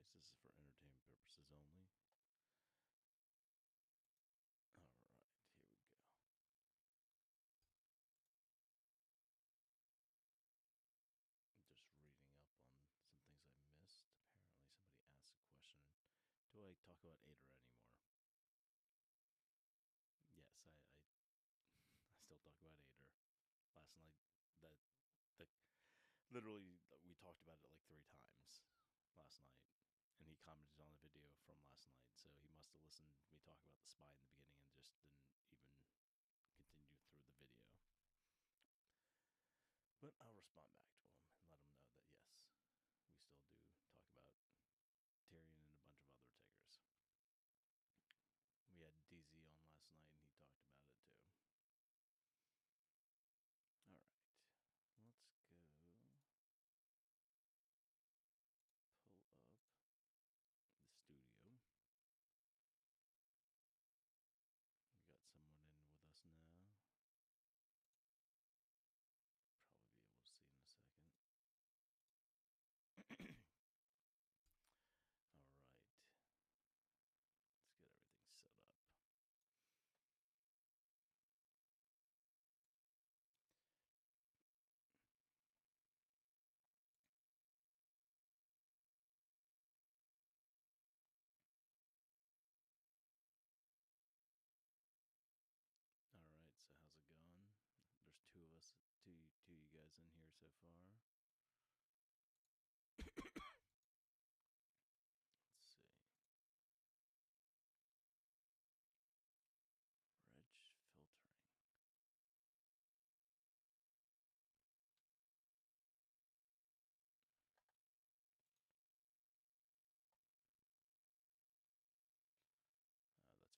devices is for entertainment purposes only. Alright, here we go. I'm just reading up on some things I missed. Apparently somebody asked a question, do I talk about ATER anymore? Yes, I still talk about ATER. Last night, literally, we talked about it like 3 times last night. And he commented on the video from last night, so he must have listened to me talk about the SPY in the beginning and just didn't even continue through the video. But I'll respond back to him and let him know that yes, we still do talk about Tyrion and a bunch of other tickers. We had DZ on last night and he talked about it too. Alright, let's go pull up the studio. We got someone in with us now. Probably be able to see in a second. Alright. Let's get everything set up. Alright, so how's it going? There's two of us, two you guys in here so far. Let's see. Reg filtering.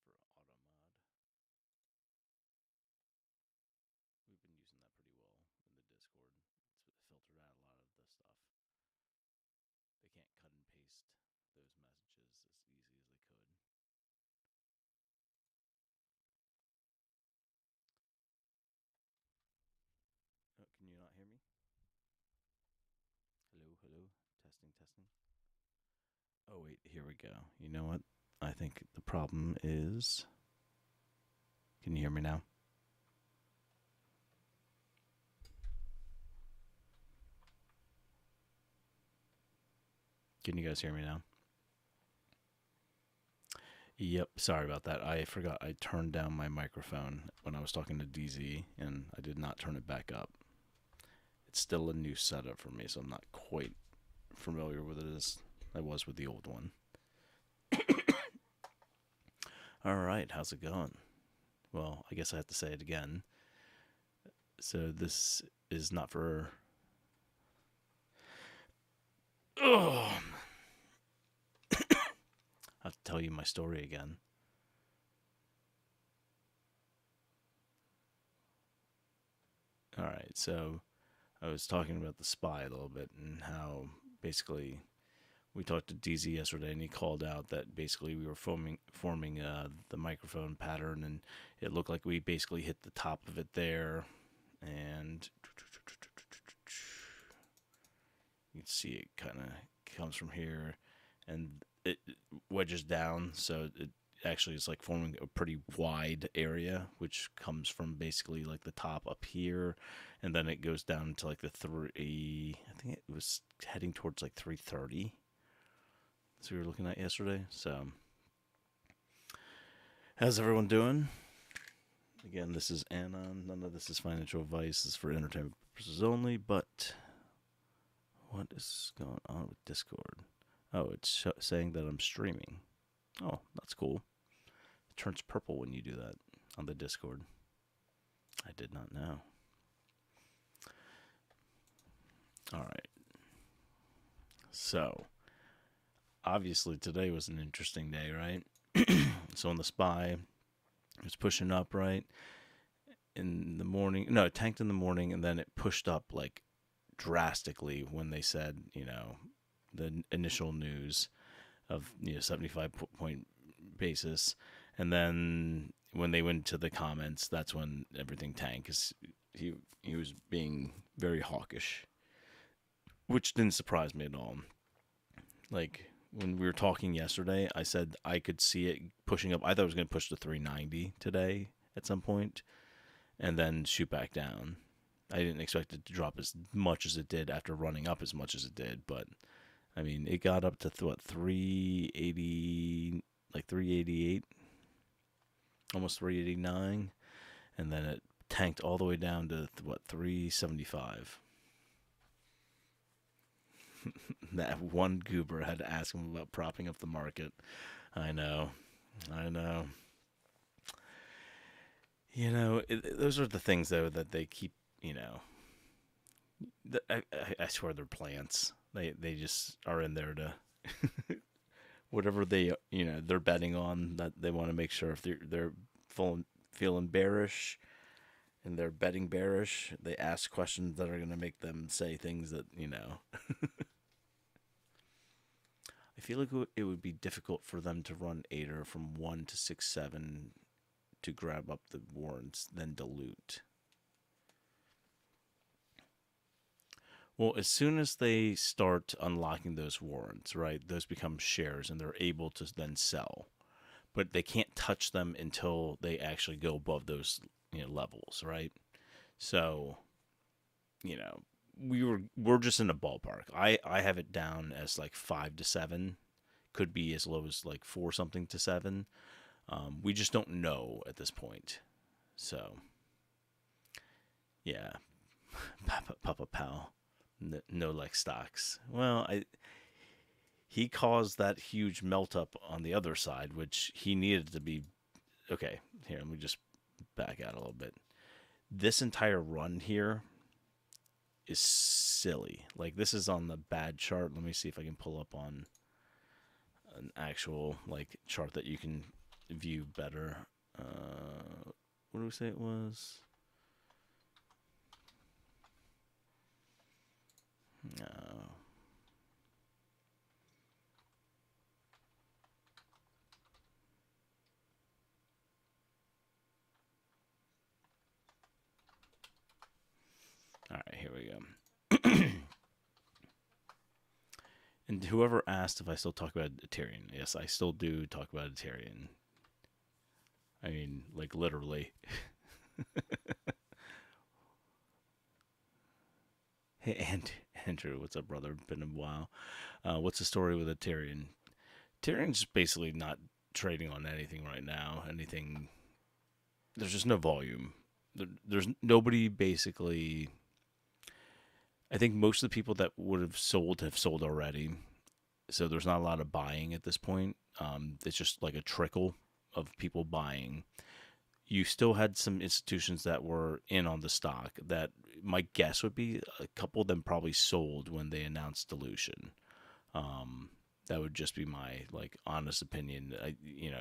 That's for auto mod. We've been using that pretty well in the Discord. It's filtered out a lot of the stuff. They can't cut and paste those messages as easy as they could. Oh, can you not hear me? Hello, hello. Testing, testing. Oh, wait, here we go. You know what? I think the problem is... Can you hear me now? Can you guys hear me now? Yep, sorry about that. I forgot I turned down my microphone when I was talking to DZ, and I did not turn it back up. It's still a new setup for me, so I'm not quite familiar with it as I was with the old one. Alright, how's it going? Well, I guess I have to say it again. So this is not for... I have to tell you my story again. Alright, so I was talking about the SPY a little bit and how basically we talked to DZ yesterday and he called out that basically we were forming the microphone pattern and it looked like we basically hit the top of it there, and you can see it kind of comes from here and it wedges down, so it actually is like forming a pretty wide area, which comes from basically like the top up here, and then it goes down to like the 3, I think it was heading towards like 330. So we were looking at yesterday. So how's everyone doing? Again, this is Anon. None of this is financial advice. This is for entertainment purposes only, but what is going on with Discord? Oh, it's saying that I'm streaming. Oh, that's cool. It turns purple when you do that on the Discord. I did not know. Alright. So, obviously today was an interesting day, right? So on the SPY, it was pushing up, right? In the morning, no, it tanked in the morning, and then it pushed up like drastically when they said, you know, the initial news of, you know, 75-point basis, and then when they went to the comments, that's when everything tanked, because he was being very hawkish, which didn't surprise me at all. Like, when we were talking yesterday, I said I could see it pushing up. I thought it was going to push to 390 today at some point and then shoot back down. I didn't expect it to drop as much as it did after running up as much as it did, but I mean, it got up to 380, like 388, almost 389, and then it tanked all the way down to 375. That one goober had to ask him about propping up the market. I know. Those are the things, though, that they keep, I swear they're plants. They just are in there to whatever they're betting on, that they want to make sure if they're feeling bearish and they're betting bearish, they ask questions that are going to make them say things that, I feel like it would be difficult for them to run ATER from 1 to 6.7 to grab up the warrants, then dilute. Well, as soon as they start unlocking those warrants, right, those become shares and they're able to then sell. But they can't touch them until they actually go above those levels, right? So, we're just in a ballpark. I have it down as like 5 to 7, could be as low as like 4 something to 7. We just don't know at this point. So, yeah, Papa Pal, no like stocks. Well, he caused that huge melt up on the other side, which he needed to be. Okay, here, let me just back out a little bit. This entire run here is silly. Like, this is on the bad chart. Let me see if I can pull up on an actual like chart that you can view better. What do we say it was? No. All right, here we go. And whoever asked if I still talk about Ethereum, yes, I still do talk about Ethereum. I mean, like, literally. Hey, Andrew, what's up, brother? Been a while. What's the story with Ethereum? Ethereum's basically not trading on anything right now. There's just no volume. There's nobody basically. I think most of the people that would have sold already. So there's not a lot of buying at this point. It's just like a trickle of people buying. You still had some institutions that were in on the stock that my guess would be a couple of them probably sold when they announced dilution. That would just be my like honest opinion.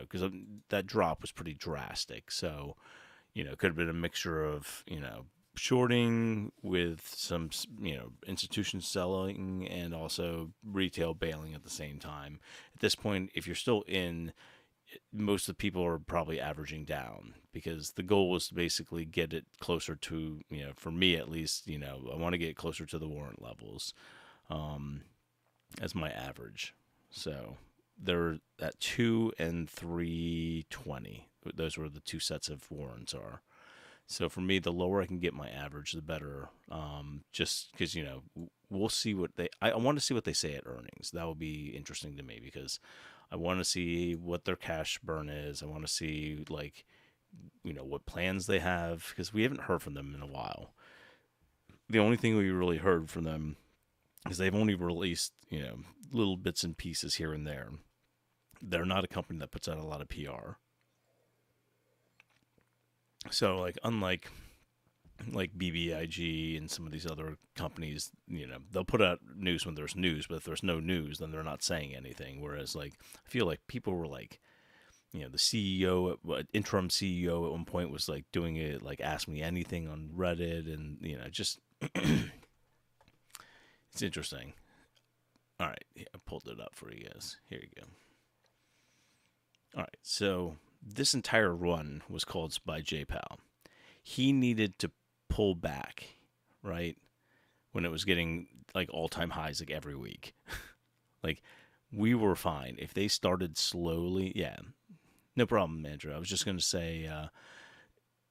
Because that drop was pretty drastic. So, it could have been a mixture of, shorting with some, institutions selling and also retail bailing at the same time. At this point, if you're still in, most of the people are probably averaging down because the goal was to basically get it closer to, for me at least, I want to get closer to the warrant levels as my average. So they're at 2 and 320. Those were the two sets of warrants are. So for me, the lower I can get my average, the better. Just because, we'll see what I want to see what they say at earnings. That will be interesting to me because I want to see what their cash burn is. I want to see, like, what plans they have because we haven't heard from them in a while. The only thing we really heard from them is they've only released, little bits and pieces here and there. They're not a company that puts out a lot of PR. So, like, unlike BBIG and some of these other companies, they'll put out news when there's news, but if there's no news, then they're not saying anything. Whereas, like, I feel like people were like, the CEO, interim CEO at one point was like doing it, like, Ask Me Anything on Reddit, and just it's interesting. All right, I pulled it up for you guys. Here you go. All right, so this entire run was called by JPal. He needed to pull back, right, when it was getting like all-time highs like every week. Like we were fine. If they started slowly, yeah, no problem, Andrew. I was just going to say,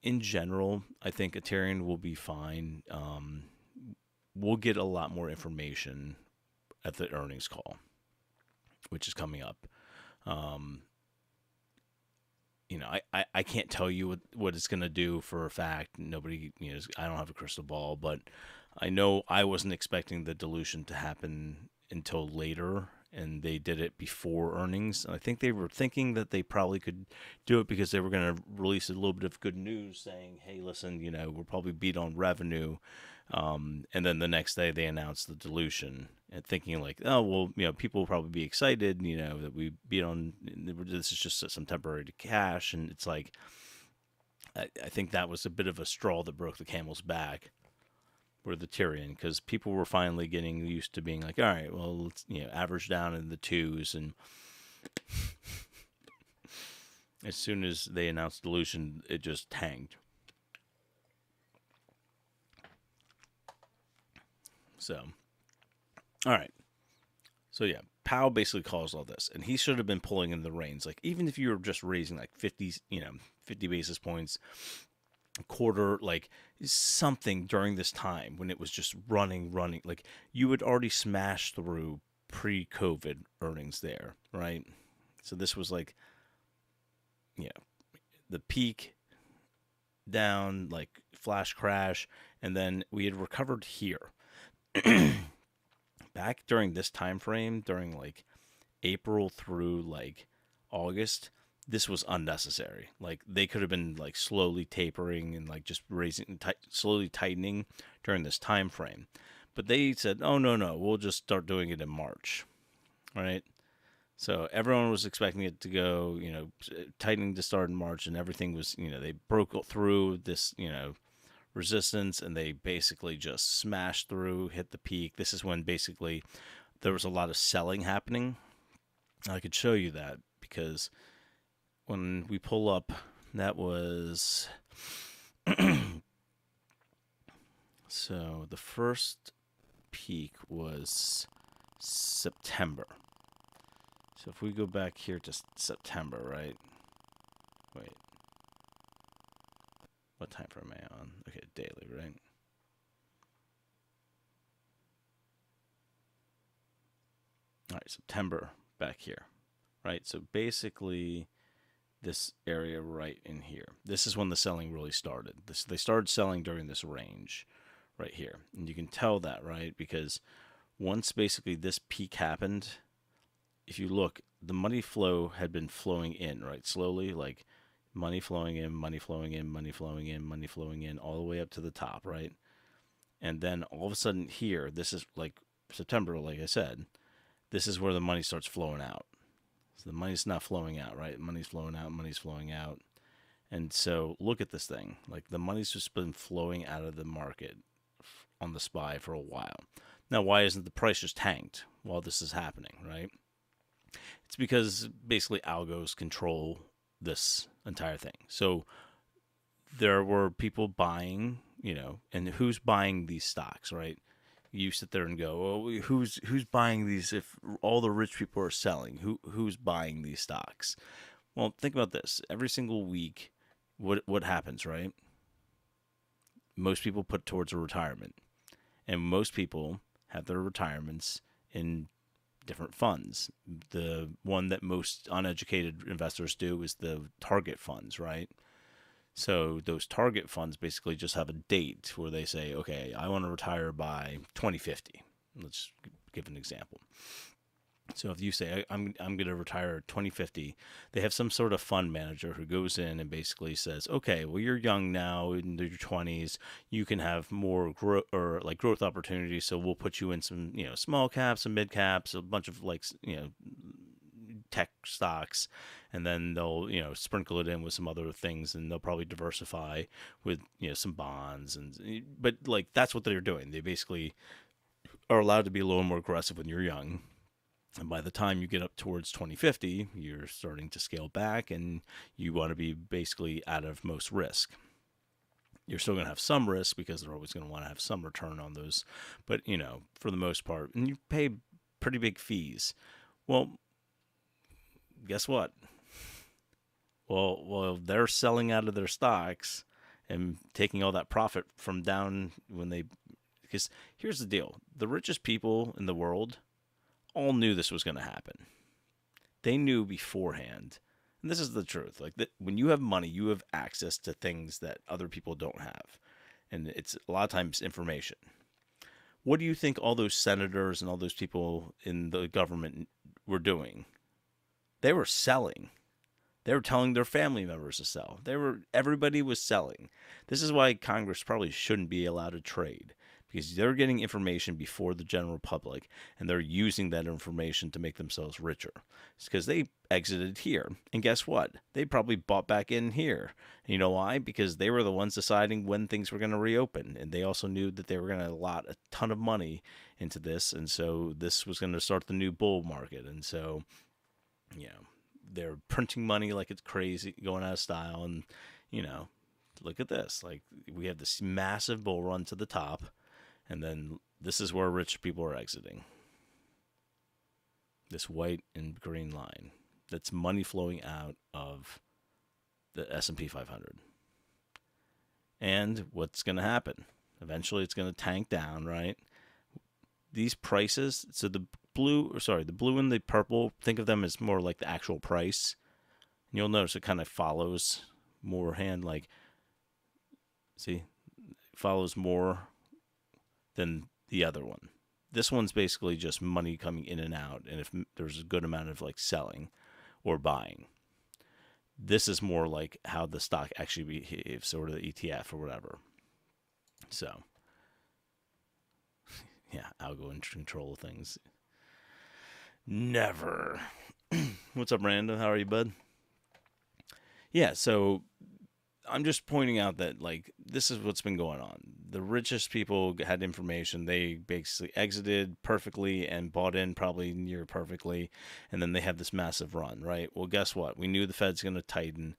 in general, I think Ethereum will be fine. We'll get a lot more information at the earnings call, which is coming up. I can't tell you what it's going to do for a fact. Nobody, I don't have a crystal ball, but I know I wasn't expecting the dilution to happen until later, and they did it before earnings. And I think they were thinking that they probably could do it because they were going to release a little bit of good news saying, hey, listen, we'll probably beat on revenue. And then the next day they announced the dilution, and thinking like, oh, well, people will probably be excited, that we beat on, this is just some temporary cash. And it's like, I think that was a bit of a straw that broke the camel's back for the Tyrion, because people were finally getting used to being like, all right, well, let's average down in the twos, and as soon as they announced dilution, it just tanked. So, all right. So yeah, Powell basically caused all this, and he should have been pulling in the reins. Like, even if you were just raising like 50 basis points, quarter, like something during this time when it was just running, like you would already smash through pre-COVID earnings there, right? So this was like, the peak down, like flash crash, and then we had recovered here. Back during this time frame, during like April through like August, this was unnecessary. Like, they could have been like slowly tapering and like just raising, slowly tightening during this time frame. But they said, oh, no, we'll just start doing it in March, right? So everyone was expecting it to go, tightening to start in March, and everything was, they broke through this, resistance, and they basically just smashed through, hit the peak. This is when basically there was a lot of selling happening. I could show you that, because when we pull up, that was so the first peak was September. So if we go back here to September, right? Wait. What time frame am I on? Okay, daily, right? All right, September back here, right? So basically this area right in here. This is when the selling really started. They started selling during this range right here. And you can tell that, right? Because once basically this peak happened, if you look, the money flow had been flowing in, right? Slowly, like money flowing in, money flowing in, money flowing in, money flowing in, all the way up to the top, right? And then all of a sudden here, this is like September, like I said, this is where the money starts flowing out. So the money's not flowing out, right? Money's flowing out, money's flowing out. And so look at this thing. Like, the money's just been flowing out of the market on the SPY for a while. Now, why isn't the price just tanked while this is happening, right? It's because basically algos control this entire thing. So there were people buying, and who's buying these stocks, right? You sit there and go, oh, who's buying these? If all the rich people are selling, who's buying these stocks? Well, think about this. Every single week, what happens, right? Most people put towards a retirement, and most people have their retirements in different funds. The one that most uneducated investors do is the target funds, right? So those target funds basically just have a date where they say, okay, I want to retire by 2050. Let's give an example. So if you say, I'm going to retire 2050, they have some sort of fund manager who goes in and basically says, okay, well, you're young now, in your 20s, you can have more growth opportunities. So we'll put you in some, small caps, some mid caps, a bunch of tech stocks, and then they'll sprinkle it in with some other things, and they'll probably diversify with some bonds, but like, that's what they're doing. They basically are allowed to be a little more aggressive when you're young, and by the time you get up towards 2050, you're starting to scale back, and you want to be basically out of most risk. You're still going to have some risk because they're always going to want to have some return on those, but for the most part, and you pay pretty big fees Well, guess what? Well, they're selling out of their stocks and taking all that profit from down when they. Because here's the deal: the richest people in the world all knew this was going to happen. They knew beforehand, and this is the truth. Like when you have money, you have access to things that other people don't have, and it's a lot of times information. What do you think all those senators and all those people in the government were doing? They were selling. They were telling their family members to sell. Everybody was selling. This is why Congress probably shouldn't be allowed to trade, because they're getting information before the general public, and they're using that information to make themselves richer. It's because they exited here, and guess what? They probably bought back in here. And you know why? Because they were the ones deciding when things were going to reopen, and they also knew that they were going to allot a ton of money into this, and so this was going to start the new bull market, and so, you know, they're printing money like it's crazy, going out of style, and you know, look at this. Like we have this massive bull run to the top, and then this is where rich people are exiting. This white and green line. That's money flowing out of the S&P 500. And what's going to happen? Eventually it's going to tank down, right? These prices, so the blue and the purple, think of them as more like the actual price. And you'll notice it kind of follows more like, see, follows more than the other one. This one's basically just money coming in and out, and if there's a good amount of like selling or buying. This is more like how the stock actually behaves, sort of the ETF or whatever. So, yeah, I'll go in control of things. Never. What's up, Random? How are you, bud? Yeah, so I'm just pointing out that, like, this is what's been going on. The richest people had information. They basically exited perfectly and bought in probably near perfectly, and then they have this massive run, right? Well, guess what? We knew the Fed's going to tighten.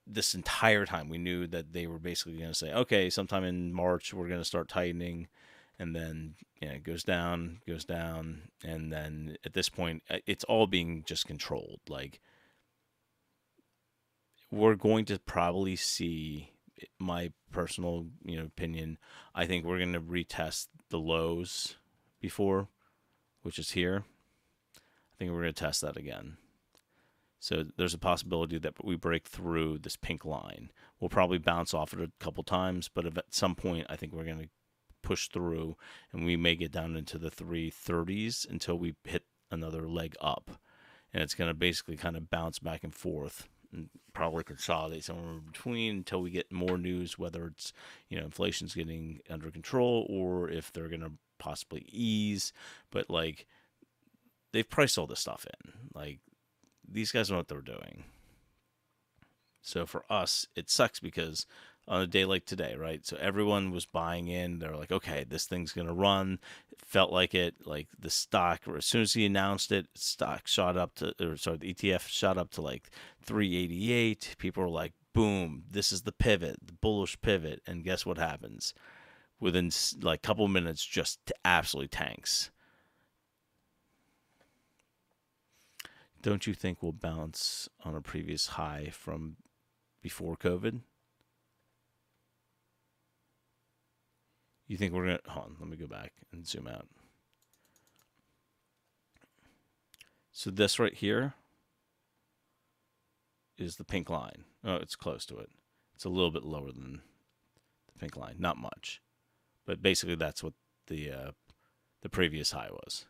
This entire time, we knew that they were basically going to say, okay, sometime in March, we're going to start tightening. And then, you know, it goes down, and then at this point, it's all being just controlled. Like, we're going to probably see, my personal, opinion, I think we're going to retest the lows before, which is here. I think we're going to test that again. So there's a possibility that we break through this pink line. We'll probably bounce off it a couple times, but at some point, I think we're going to push through, and we may get down into the 330s until we hit another leg up, and it's going to basically kind of bounce back and forth and probably consolidate somewhere in between until we get more news, whether it's, inflation's getting under control or if they're going to possibly ease. But like, they've priced all this stuff in. Like, these guys know what they're doing. So for us, it sucks because on a day like today, right? So everyone was buying in. They're like, okay, this thing's going to run. It felt like it. Like the stock, or as soon as he announced it, stock shot up to, the ETF shot up to like 388. People were like, boom, this is the pivot, the bullish pivot. And guess what happens? Within like a couple minutes, just absolutely tanks. Don't you think we'll bounce on a previous high from before COVID? You think we're going to... Hold on, let me go back and zoom out. So this right here is the pink line. Oh, it's close to it. It's a little bit lower than the pink line. Not much. But basically that's what the previous high was.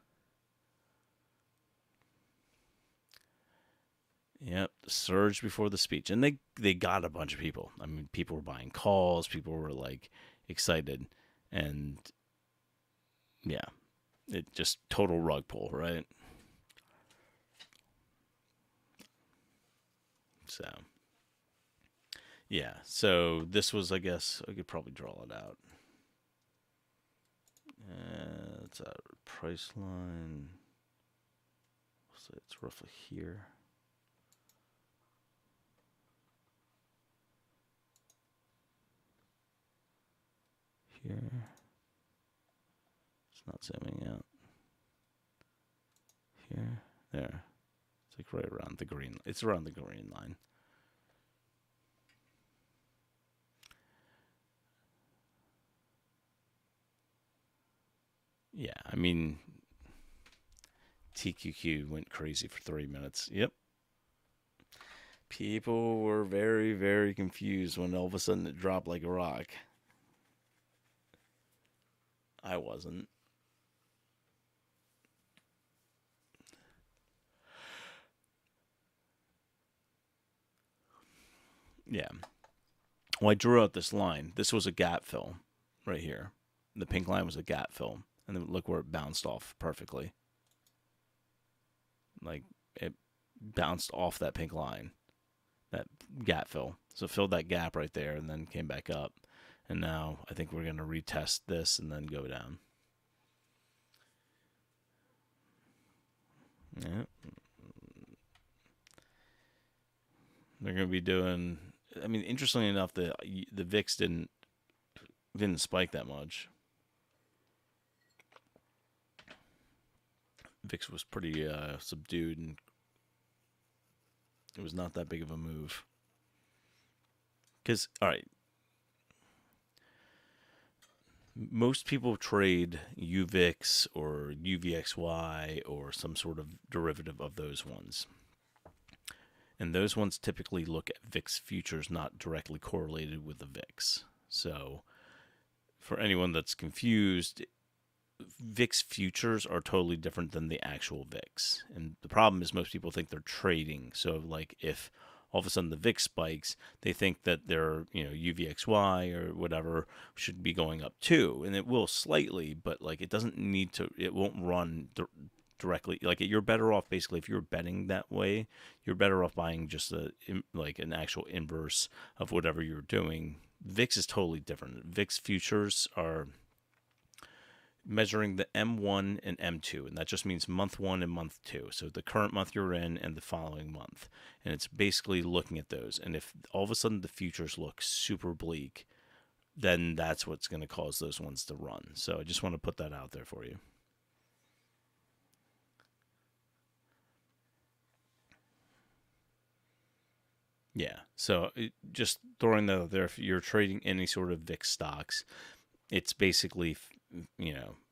Yep, the surge before the speech. And they got a bunch of people. I mean, people were buying calls. People were, like, excited. And, yeah, it just total rug pull, right? So, yeah. So this was, I guess, I could probably draw it out. It's a price line. So it's roughly here. Here. It's not zooming out. here? There. It's like right around the green. It's around the green line. Yeah, I mean, TQQ went crazy for 3 minutes. Yep. People were very, very confused when all of a sudden it dropped like a rock. I wasn't. Yeah. Well, I drew out this line. This was a gap fill right here. The pink line was a gap fill. And then look where it bounced off perfectly. Like, it bounced off that pink line. That gap fill. So it filled that gap right there and then came back up. And now I think we're going to retest this and then go down. Yeah. They're going to be doing... I mean, interestingly enough, the VIX didn't spike that much. VIX was pretty subdued, and it was not that big of a move. Because, all right, most people trade UVIX or UVXY or some sort of derivative of those ones. And those ones typically look at VIX futures, not directly correlated with the VIX. So for anyone that's confused, VIX futures are totally different than the actual VIX. And the problem is most people think they're trading. So like if all of a sudden the VIX spikes, they think that their, UVXY or whatever should be going up too. And it will slightly, but like it doesn't need to, it won't run directly. Like you're better off basically, if you're betting that way, you're better off buying just an actual inverse of whatever you're doing. VIX is totally different. VIX futures are measuring the M1 and M2, and that just means month 1 and month 2. So the current month you're in and the following month. And it's basically looking at those. And if all of a sudden the futures look super bleak, then that's what's going to cause those ones to run. So I just want to put that out there for you. Yeah, so just throwing that out there, if you're trading any sort of VIX stocks, it's basically,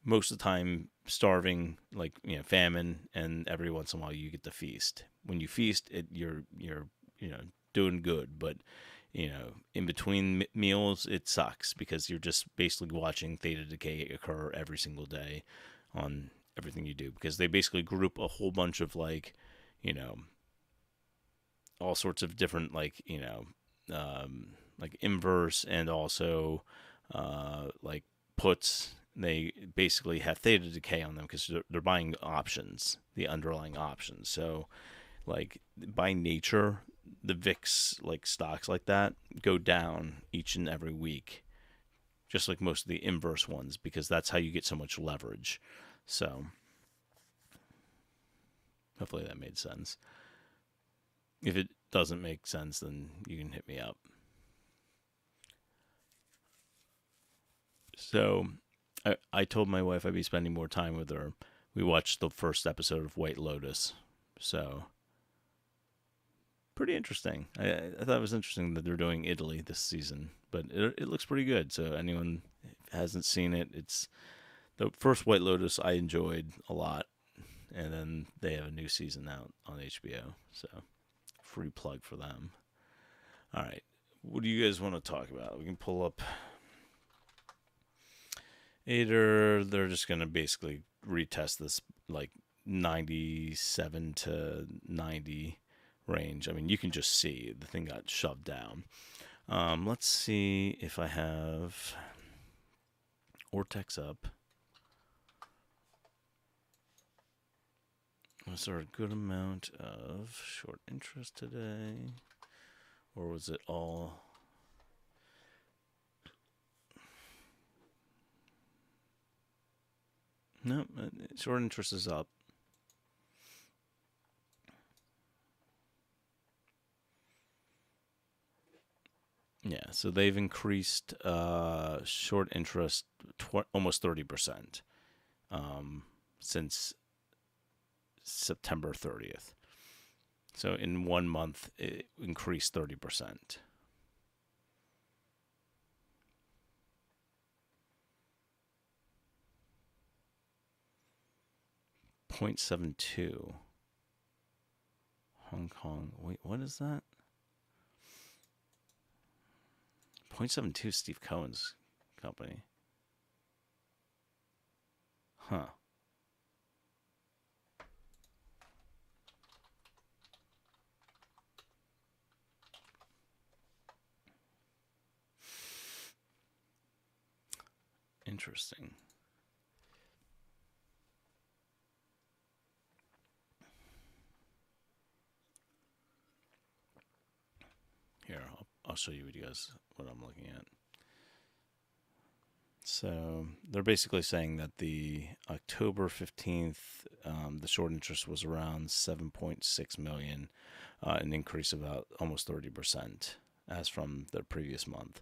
most of the time starving, like, famine, and every once in a while you get to feast. When you feast, you're doing good, but, in between meals, it sucks because you're just basically watching theta decay occur every single day on everything you do, because they basically group a whole bunch of, like, all sorts of different, like inverse and also like puts. They basically have theta decay on them because they're buying options, the underlying options. So like by nature, the VIX like stocks like that go down each and every week, just like most of the inverse ones, because that's how you get so much leverage. So hopefully that made sense. If it doesn't make sense, then you can hit me up. So I told my wife I'd be spending more time with her. We watched the first episode of White Lotus. So pretty interesting. I thought it was interesting that they're doing Italy this season, but it looks pretty good. So anyone hasn't seen it, it's the first White Lotus I enjoyed a lot. And then they have a new season out on HBO. So free plug for them. All right. What do you guys want to talk about? We can pull up ATER. They're just going to basically retest this like 97 to 90 range. I mean, you can just see the thing got shoved down. Let's see if I have Ortex up. Was there a good amount of short interest today? Or was it all... No, short interest is up. Yeah, so they've increased short interest almost 30% since September 30th. So in 1 month, it increased 30%. .72. Hong Kong. Wait, what is that? .72 Steve Cohen's company. Huh. Interesting. Here, I'll show you what I'm looking at. So they're basically saying that the October 15th, the short interest was around 7.6 million, an increase of about almost 30% as from the previous month.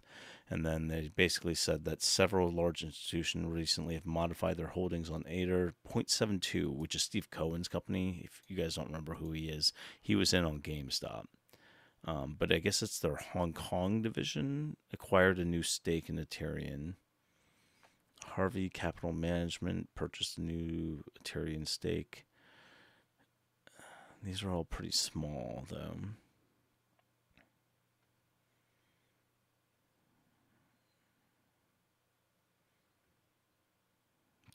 And then they basically said that several large institutions recently have modified their holdings on ATER. .72, which is Steve Cohen's company. If you guys don't remember who he is, he was in on GameStop. But I guess it's their Hong Kong division, acquired a new stake in Ethereum. Harvey Capital Management purchased a new Ethereum stake. These are all pretty small, though.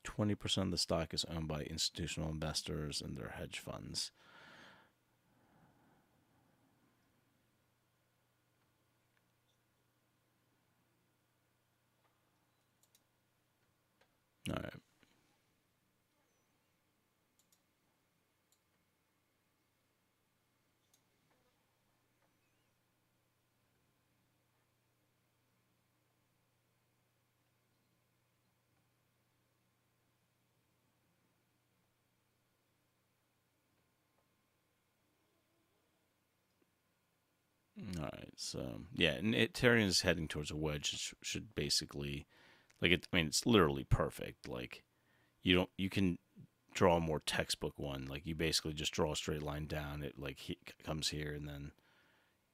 %20 of the stock is owned by institutional investors and their hedge funds. All right. All right, so yeah, and Ethereum is heading towards a wedge. It should basically, like it. I mean, it's literally perfect. Like you can draw a more textbook one. Like you basically just draw a straight line down. It like comes here and then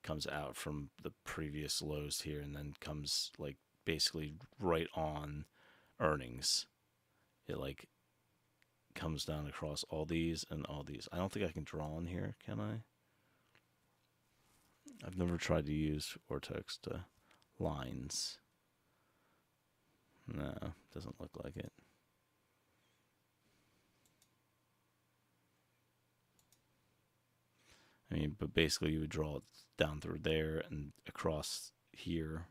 comes out from the previous lows here, and then comes like basically right on earnings. It like comes down across all these and all these. I don't think I can draw on here, can I? I've never tried to use Vortex to lines. No, doesn't look like it. I mean, but basically you would draw it down through there and across here.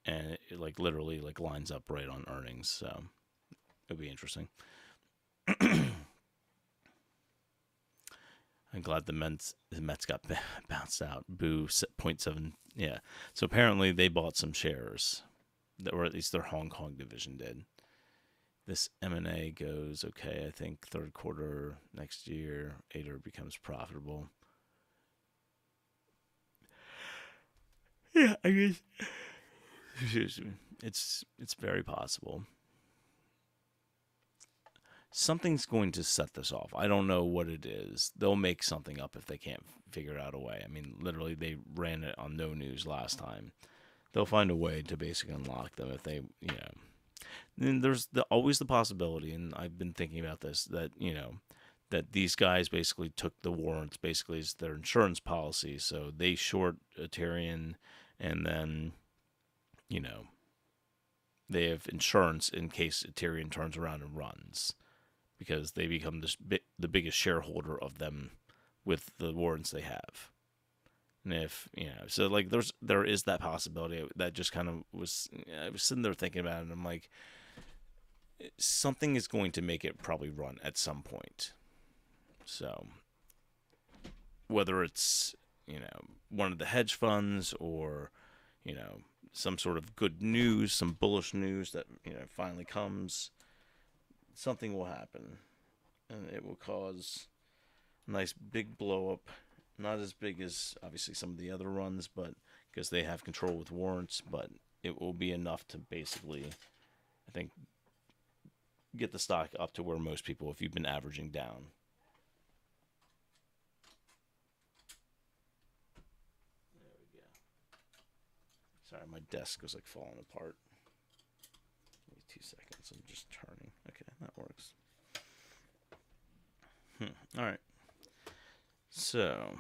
And it like literally like lines up right on earnings. So it'll be interesting. I'm glad the Mets got bounced out. Boo, 0.7. Yeah. So apparently they bought some shares, or at least their Hong Kong division did. This M&A goes okay. I think third quarter next year, ATER becomes profitable. Yeah, I guess. Excuse me. It's very possible. Something's going to set this off. I don't know what it is. They'll make something up if they can't figure out a way. I mean, literally, they ran it on no news last time. They'll find a way to basically unlock them if they, Then there's always the possibility, and I've been thinking about this, that, that these guys basically took the warrants basically as their insurance policy. So they short Ethereum, and then, they have insurance in case Ethereum turns around and runs, because they become the biggest shareholder of them with the warrants they have. And if, so like there is that possibility that just kind of I was sitting there thinking about it, and I'm like, something is going to make it probably run at some point. So whether it's, one of the hedge funds or, some sort of good news, some bullish news that, finally comes, something will happen, and it will cause a nice big blow up. Not as big as obviously some of the other runs, but because they have control with warrants, but it will be enough to basically, I think, get the stock up to where most people, if you've been averaging down. There we go. Sorry, my desk was like falling apart. Give me 2 seconds. I'm just turning. Okay, that works. All right. So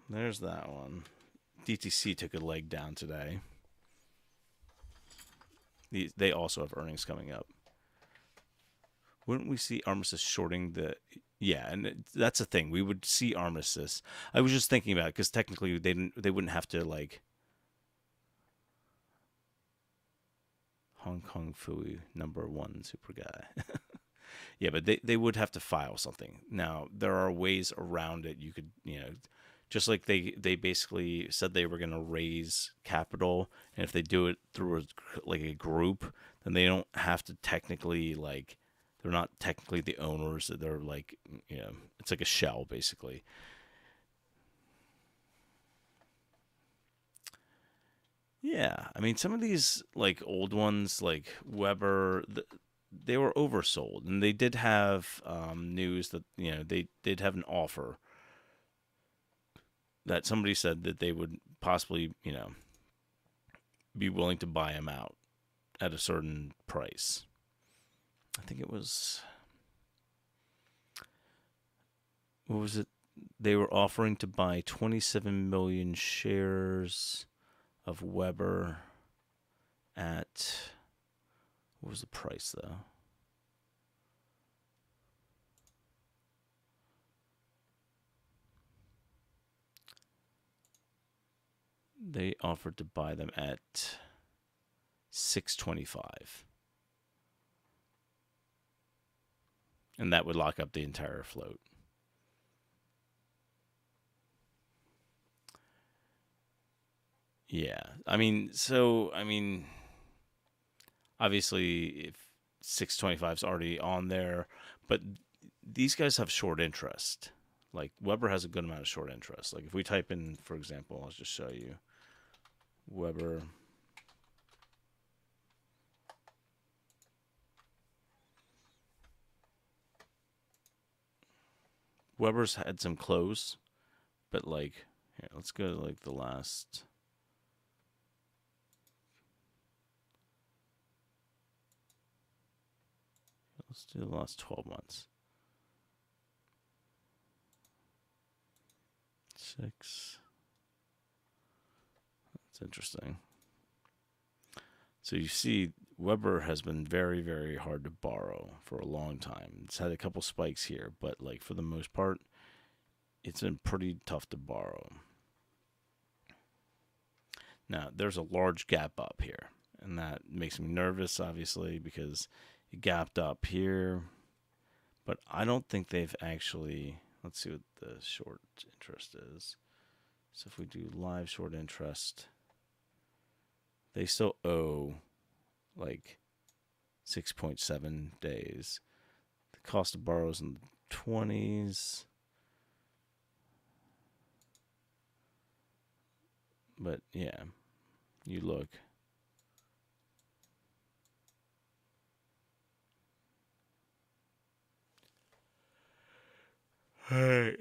there's that one. DTC took a leg down today. They also have earnings coming up. Wouldn't we see Armistice shorting the... Yeah, and that's the thing. We would see Armistice. I was just thinking about it because technically they wouldn't have to, like... Hong Kong Fui, #1 super guy. Yeah, but they would have to file something. Now, there are ways around it. You could, just like they basically said they were going to raise capital, and if they do it through a group, then they don't have to technically, like, they're not technically the owners. They're like, it's like a shell, basically. Yeah, I mean, some of these, like, old ones, like WEBR, they were oversold, and they did have news that, they did have an offer that somebody said that they would possibly, be willing to buy them out at a certain price. I think it was, what was it? They were offering to buy 27 million shares of WEBR at, what was the price though? They offered to buy them at $6.25. And that would lock up the entire float. Yeah. Obviously, if 625 is already on there, but these guys have short interest. Like, WEBR has a good amount of short interest. Like, if we type in, for example, I'll just show you WEBR. WEBR's had some close, but, like, here, let's go to, like, the last... Let's do the last 12 months. 6. That's interesting. So you see, WEBR has been very, very hard to borrow for a long time. It's had a couple spikes here, but, like, for the most part, it's been pretty tough to borrow. Now, there's a large gap up here, and that makes me nervous, obviously, because it gapped up here, but I don't think they've actually... Let's see what the short interest is. So if we do live short interest, they still owe like 6.7 days. The cost to borrow is in the 20s. But yeah, you look. Hey.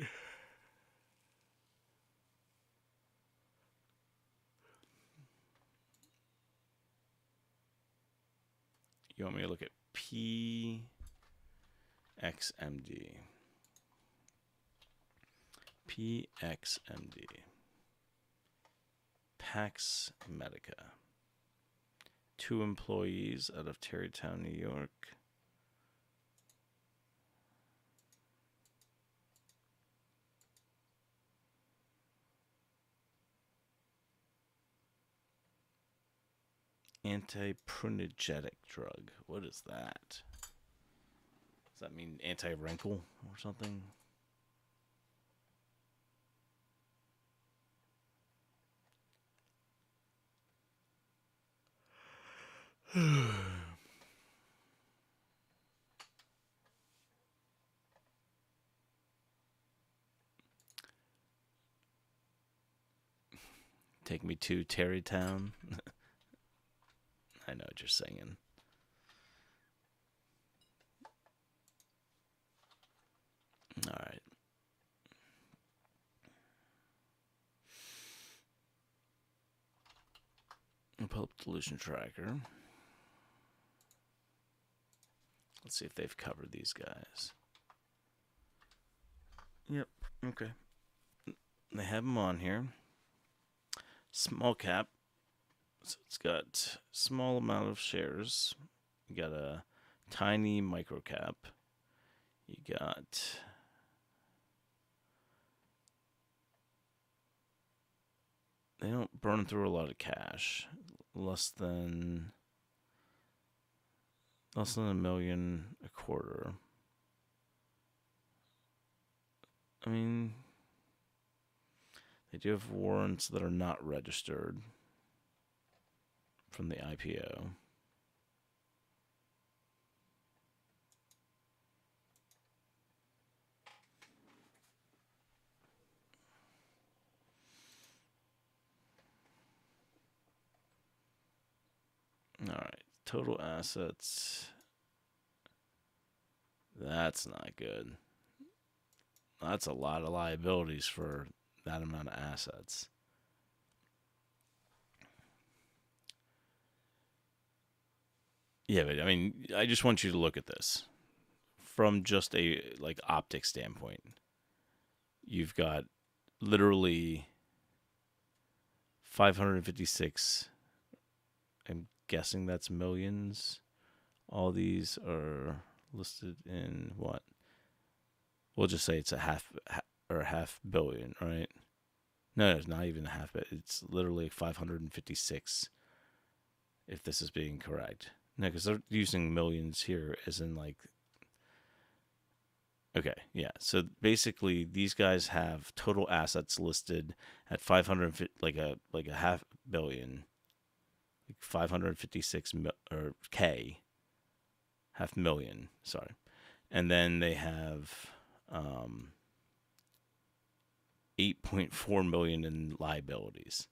You want me to look at PXMD? PXMD. Pax Medica. 2 employees out of Tarrytown, New York. Antiprunergetic drug. What is that? Does that mean anti-wrinkle or something? Take me to Tarrytown. I know what you're singing. All right. Pull up dilution tracker. Let's see if they've covered these guys. Yep. Okay. They have them on here. Small cap. So it's got small amount of shares. You got a tiny micro cap. You got they don't burn through a lot of cash. Less than $1 million a quarter. I mean, they do have warrants that are not registered from the IPO. All right, total assets. That's not good. That's a lot of liabilities for that amount of assets. Yeah, but I mean, I just want you to look at this from just a like optics standpoint. You've got literally 556. I'm guessing that's millions. All these are listed in what? We'll just say it's a half billion, right? No, it's not even a half bit. It's literally 556. If this is being correct, no, because they're using millions here, as in like. Okay, yeah. So basically, these guys have total assets listed at 500, like a half billion, like 556 or K, half million. Sorry, and then they have 8.4 million in liabilities.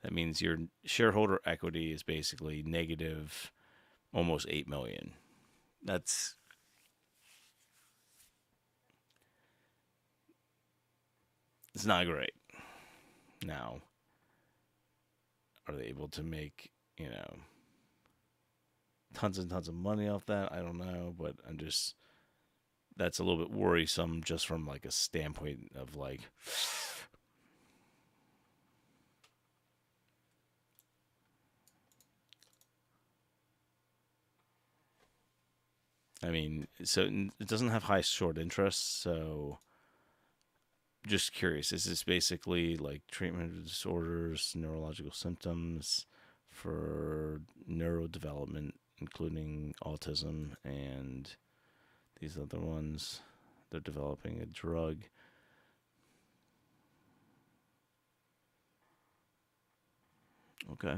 That means your shareholder equity is basically negative, almost 8 million. It's not great. Now, are they able to make, tons and tons of money off that? I don't know, but that's a little bit worrisome just from like a standpoint of like, I mean, so it doesn't have high short interest, so just curious, is this basically like treatment of disorders, neurological symptoms for neurodevelopment, including autism and these other ones? They're developing a drug. Okay.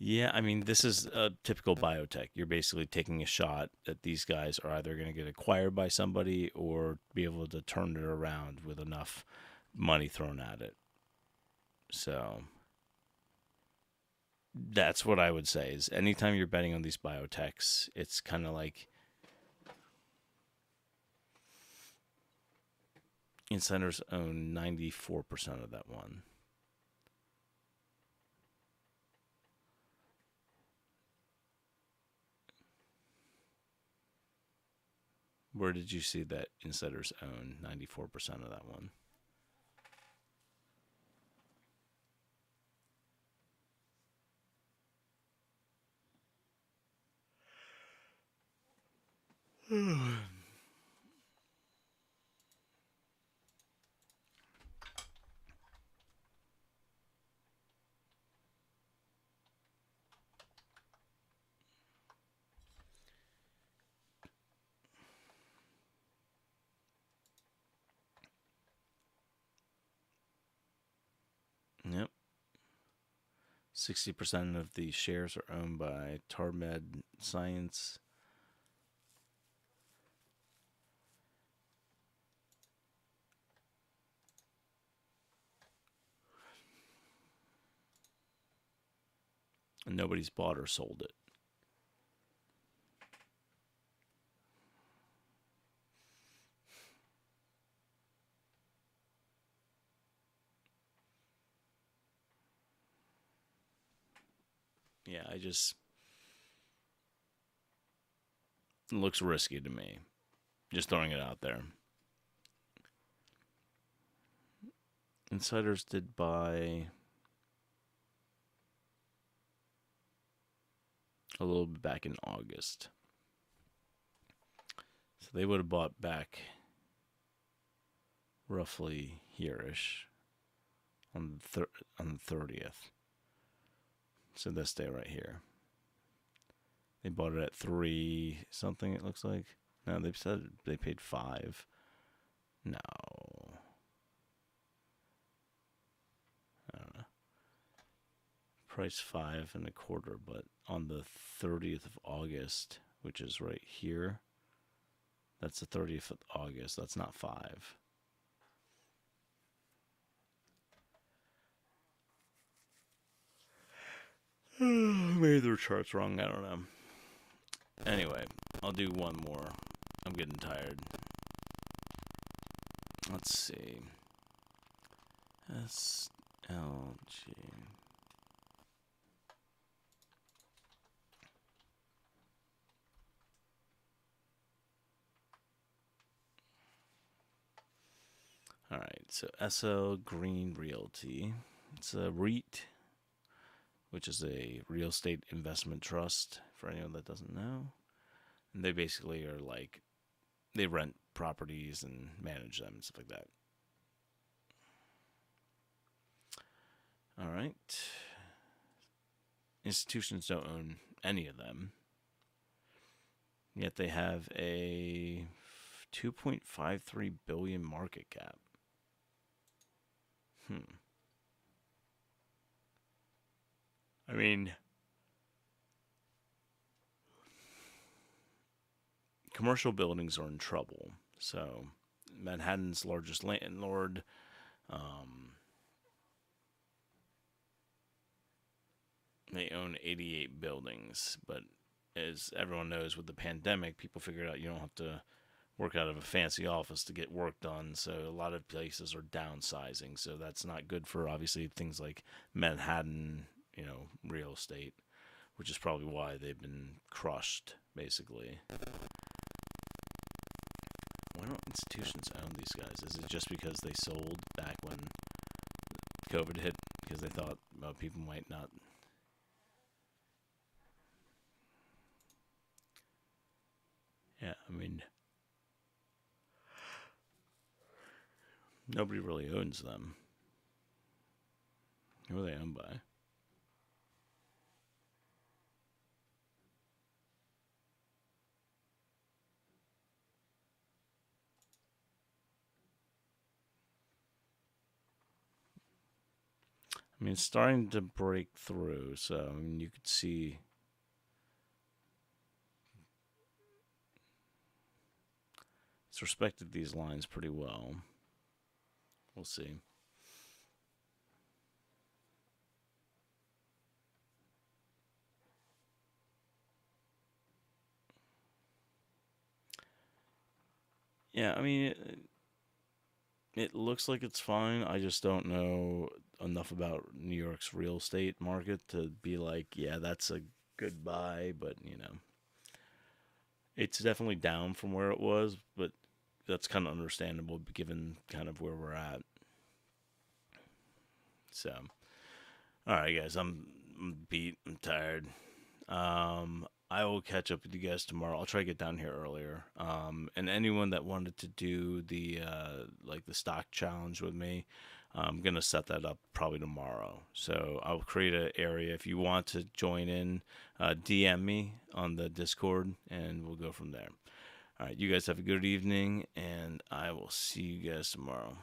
Yeah, I mean, this is a typical biotech. You're basically taking a shot that these guys are either going to get acquired by somebody or be able to turn it around with enough money thrown at it. So that's what I would say is anytime you're betting on these biotechs, it's kind of like insiders own 94% of that one. Where did you see that insiders own 94% of that one? Yep. 60% of the shares are owned by TarMed Science. And nobody's bought or sold it. yeah, it looks risky to me. Just throwing it out there. Insiders did buy a little bit back in August. So they would have bought back roughly here-ish on the 30th. So this day right here. They bought it at 3 something, it looks like. No, they said they paid 5. No. I don't know. Price 5.25, but on the 30th of August, which is right here, that's the 30th of August. That's not 5. Maybe their chart's wrong. I don't know. Anyway, I'll do one more. I'm getting tired. Let's see. SLG. All right, so SL Green Realty. It's a REIT, which is a real estate investment trust, for anyone that doesn't know. And they basically are like, they rent properties and manage them and stuff like that. All right. Institutions don't own any of them. Yet they have a 2.53 billion market cap. I mean, commercial buildings are in trouble. So, Manhattan's largest landlord, they own 88 buildings. But as everyone knows, with the pandemic, people figured out you don't have to work out of a fancy office to get work done. So a lot of places are downsizing. So that's not good for, obviously, things like Manhattan, real estate, which is probably why they've been crushed, basically. Why don't institutions own these guys? Is it just because they sold back when COVID hit? Because they thought, well, people might not. Yeah, I mean, nobody really owns them. Who are they owned by? I mean, it's starting to break through, so you could see it's respected these lines pretty well. We'll see. Yeah, I mean, it looks like it's fine. I just don't know enough about New York's real estate market to be like, yeah, that's a good buy, but, it's definitely down from where it was, but that's kind of understandable given kind of where we're at. So, all right, guys, I'm beat. I'm tired. I will catch up with you guys tomorrow. I'll try to get down here earlier. And anyone that wanted to do the the stock challenge with me, I'm gonna set that up probably tomorrow. So I'll create an area. If you want to join in, DM me on the Discord, and we'll go from there. All right, you guys have a good evening, and I will see you guys tomorrow.